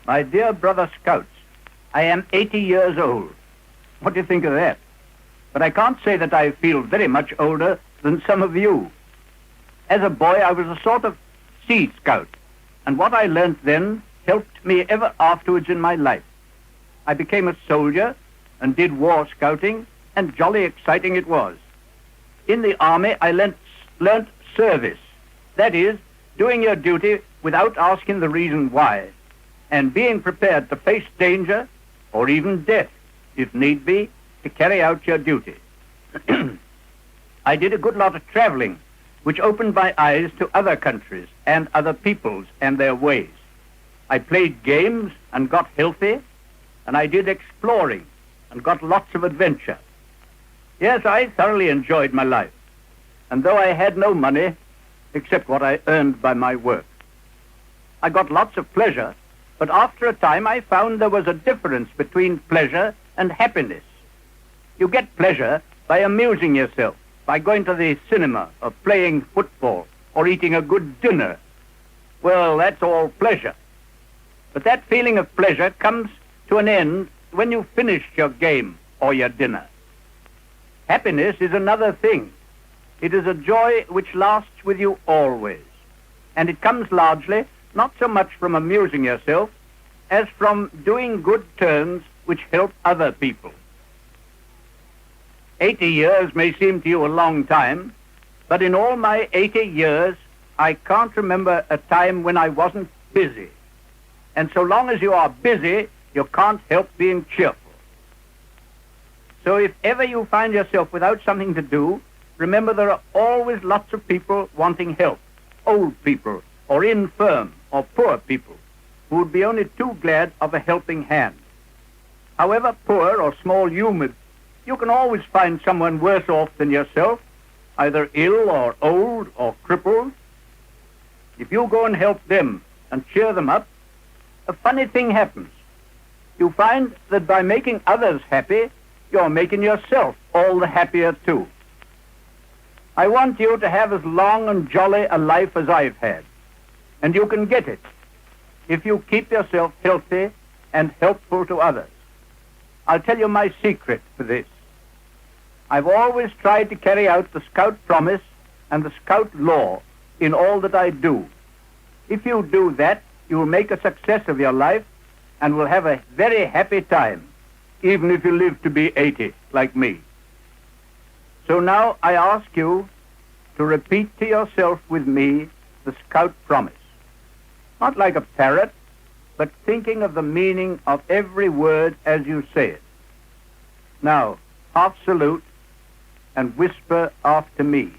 My dear brother Scouts, I am 80 years old. What do you think of that? But I can't say that I feel very much older than some of you. As a boy, I was a sort of Seed Scout, and what I learnt then helped me ever afterwards in my life. I became a soldier and did war scouting, and jolly exciting it was. In the army, I learnt service. That is, doing your duty without asking the reason why, and being prepared to face danger or even death, if need be, to carry out your duty. I did a good lot of traveling, which opened my eyes to other countries and other peoples and their ways. I played games and got healthy, and I did exploring and got lots of adventure. Yes, I thoroughly enjoyed my life, and though I had no money, except what I earned by my work, I got lots of pleasure, but after a time I found there was a difference between pleasure and happiness. You get pleasure by amusing yourself, by going to the cinema, or playing football, or eating a good dinner. Well, that's all pleasure. But that feeling of pleasure comes to an end when you've finished your game or your dinner. Happiness is another thing. It is a joy which lasts with you always, and it comes largely not so much from amusing yourself as from doing good turns which help other people. 80 years may seem to you a long time, but in all my 80 years, I can't remember a time when I wasn't busy. And so long as you are busy, you can't help being cheerful. So if ever you find yourself without something to do, remember there are always lots of people wanting help, old people, or infirm, or poor people, who would be only too glad of a helping hand. However poor or small you can always find someone worse off than yourself, either ill or old or crippled. If you go and help them and cheer them up, a funny thing happens. You find that by making others happy, you're making yourself all the happier too. I want you to have as long and jolly a life as I've had, and you can get it if you keep yourself healthy and helpful to others. I'll tell you my secret for this. I've always tried to carry out the Scout promise and the Scout law in all that I do. If you do that, you will make a success of your life and will have a very happy time, even if you live to be 80, like me. So now I ask you to repeat to yourself with me the Scout promise. Not like a parrot, but thinking of the meaning of every word as you say it. Now, half salute and whisper after me.